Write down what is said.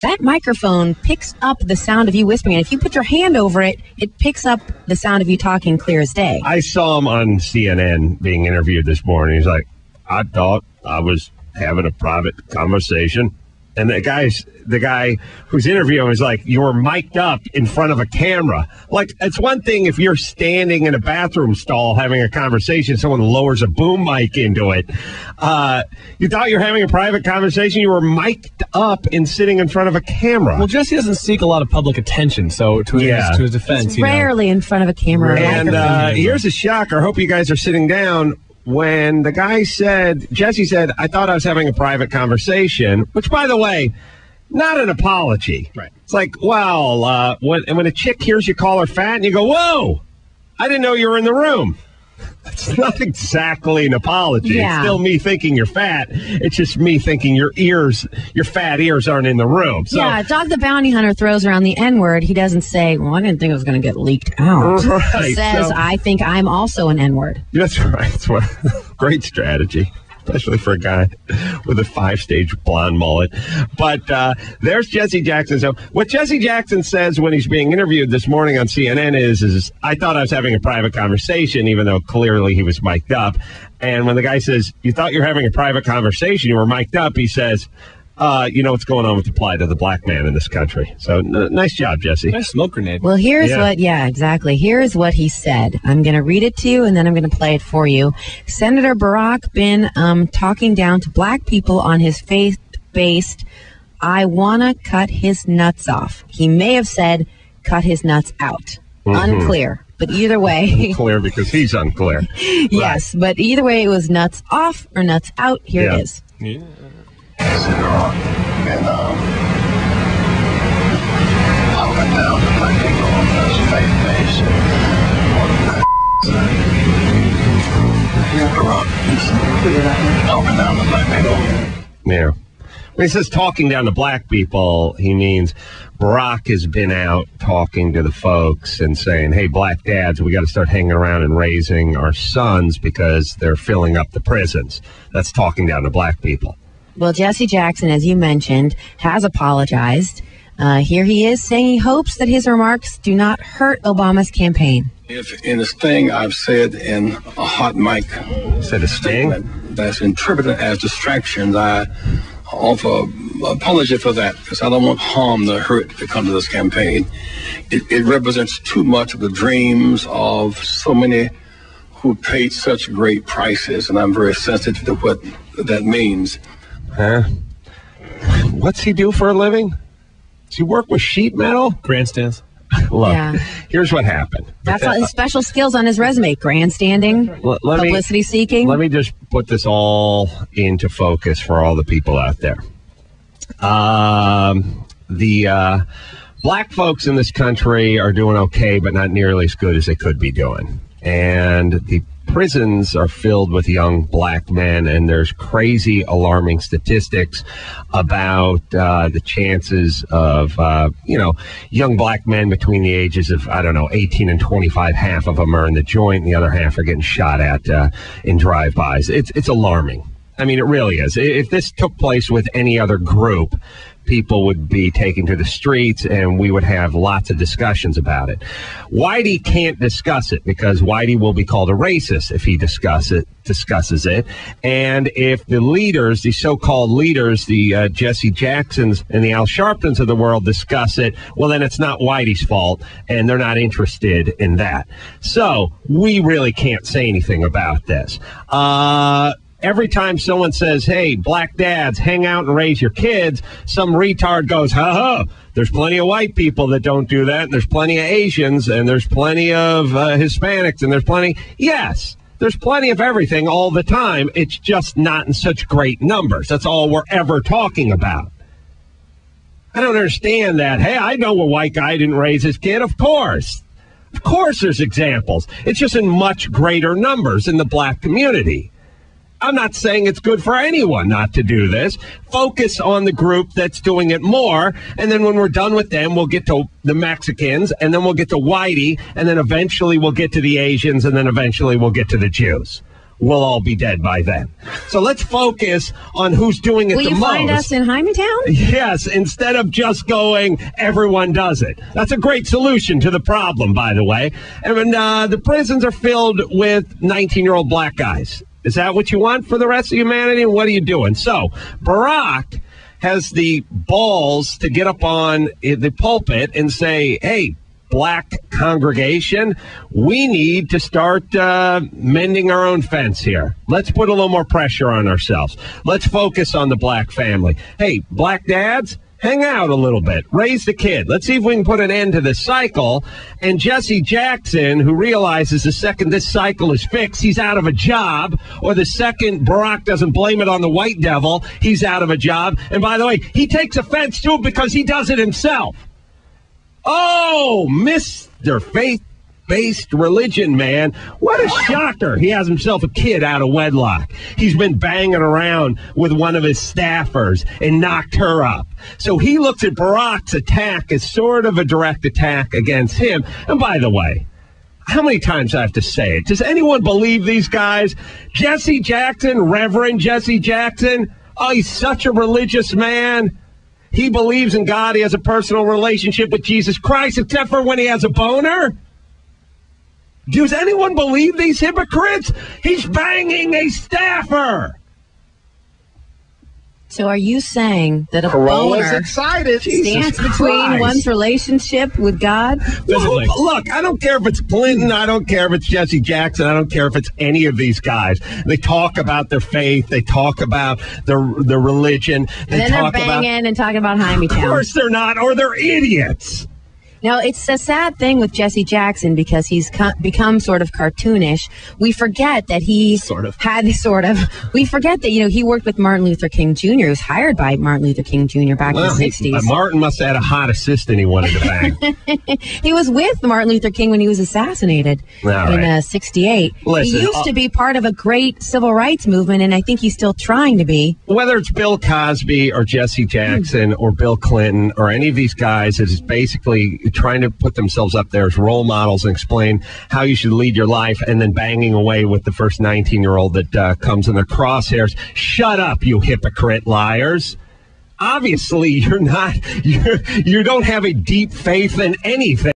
That microphone picks up the sound of you whispering. And if you put your hand over it, it picks up the sound of you talking clear as day. I saw him on CNN being interviewed this morning. He's like, I thought I was having a private conversation. And the guy who's interviewing is like, you were mic'd up in front of a camera. Like, it's one thing if you're standing in a bathroom stall having a conversation, someone lowers a boom mic into it. You thought you were having a private conversation, you were mic'd up and sitting in front of a camera. Well, Jesse doesn't seek a lot of public attention, so to his defense, it's rarely in front of a camera. And here's a shocker. I hope you guys are sitting down. When the guy Jesse said, I thought I was having a private conversation, which, by the way, not an apology. Right. It's like, well, when a chick hears you call her fat and you go, whoa, I didn't know you were in the room. It's not exactly an apology. Yeah. It's still me thinking you're fat. It's just me thinking your fat ears aren't in the room. So, yeah, Dog the Bounty Hunter throws around the N-word. He doesn't say, well, I didn't think it was going to get leaked out. Right, he says, I think I'm also an N-word. That's right. It's great strategy, especially for a guy with a 5-stage blonde mullet. But there's Jesse Jackson. So what Jesse Jackson says when he's being interviewed this morning on CNN is I thought I was having a private conversation, even though clearly he was mic'd up. And when the guy says, you thought you were having a private conversation, you were mic'd up, he says, you know what's going on with the plight of the black man in this country. So nice job, Jesse. Nice smoke grenade. Well, here's exactly. Here's what he said. I'm going to read it to you, and then I'm going to play it for you. Senator Barack been talking down to black people on his faith-based, I want to cut his nuts off. He may have said, cut his nuts out. Unclear. But either way... Unclear because he's unclear. Yes, right. But either way, it was nuts off or nuts out. Here it is. Yeah. And I went down to my people on this faith-based talking down to black people. Yeah. When he says talking down to black people, he means Barack has been out talking to the folks and saying, hey, black dads, we got to start hanging around and raising our sons because they're filling up the prisons. That's talking down to black people. Well, Jesse Jackson, as you mentioned, has apologized. Here he is saying he hopes that his remarks do not hurt Obama's campaign. If in this thing I've said in a hot mic statement that's interpreted as distractions, I offer apology for that because I don't want harm to hurt to come to this campaign. It represents too much of the dreams of so many who paid such great prices, and I'm very sensitive to what that means. Huh? What's he do for a living? Does he work with sheet metal? Grandstands. Look, here's what happened. That's all his special skills on his resume. Grandstanding, publicity seeking. Let me just put this all into focus for all the people out there. The black folks in this country are doing okay, but not nearly as good as they could be doing. And the prisons are filled with young black men, and there's crazy, alarming statistics about the chances of, young black men between the ages of, 18 and 25. Half of them are in the joint, and the other half are getting shot at in drive-bys. It's alarming. I mean, it really is. If this took place with any other group, people would be taken to the streets and we would have lots of discussions about it. Whitey can't discuss it because Whitey will be called a racist if he discusses it. And if the leaders, the so-called leaders, the Jesse Jacksons and the Al Sharptons of the world discuss it, well, then it's not Whitey's fault and they're not interested in that. So we really can't say anything about this. Every time someone says, hey, black dads, hang out and raise your kids, some retard goes, ha, there's plenty of white people that don't do that, and there's plenty of Asians, and there's plenty of Hispanics, and there's plenty. Yes, there's plenty of everything all the time. It's just not in such great numbers. That's all we're ever talking about. I don't understand that. Hey, I know a white guy didn't raise his kid. Of course. Of course there's examples. It's just in much greater numbers in the black community. I'm not saying it's good for anyone not to do this. Focus on the group that's doing it more, and then when we're done with them, we'll get to the Mexicans, and then we'll get to Whitey, and then eventually we'll get to the Asians, and then eventually we'll get to the Jews. we'll all be dead by then. So let's focus on who's doing it Will the you most. find us in Hymantown? Yes, instead of just going, everyone does it. That's a great solution to the problem, by the way. And the prisons are filled with 19-year-old black guys. Is that what you want for the rest of humanity? What are you doing? So Barack has the balls to get up on the pulpit and say, hey, black congregation, we need to start mending our own fence here. Let's put a little more pressure on ourselves. Let's focus on the black family. Hey, black dads, hang out a little bit. Raise the kid. Let's see if we can put an end to this cycle. And Jesse Jackson, who realizes the second this cycle is fixed, he's out of a job, or the second Barack doesn't blame it on the white devil, he's out of a job. And by the way, he takes offense to it because he does it himself. Oh, Mr. Faith-based religion man. What a shocker. He has himself a kid out of wedlock. He's been banging around with one of his staffers and knocked her up. So he looks at Barack's attack as sort of a direct attack against him. And by the way, how many times I have to say it? Does anyone believe these guys? Jesse Jackson, Reverend Jesse Jackson, oh, he's such a religious man. He believes in God. He has a personal relationship with Jesus Christ, except for when he has a boner. Does anyone believe these hypocrites? He's banging a staffer. So are you saying that a Carolla's boner excited. stands between Christ. one's relationship with God? Physically. Look, I don't care if it's Clinton. I don't care if it's Jesse Jackson. I don't care if it's any of these guys. They talk about their faith. They talk about their religion. And then they're banging and talking about Of Hymantown. course they're not, or they're idiots. Now, it's a sad thing with Jesse Jackson because he's become sort of cartoonish. We forget that he we forget that, he worked with Martin Luther King Jr. He was hired by Martin Luther King Jr. back in the 60s. Martin must have had a hot assistant he wanted to bang. He was with Martin Luther King when he was assassinated in 68. Listen, he used to be part of a great civil rights movement, and I think he's still trying to be. Whether it's Bill Cosby or Jesse Jackson or Bill Clinton or any of these guys that is basically trying to put themselves up there as role models and explain how you should lead your life, and then banging away with the first 19-year-old that comes in their crosshairs. Shut up, you hypocrite liars. Obviously, you don't have a deep faith in anything.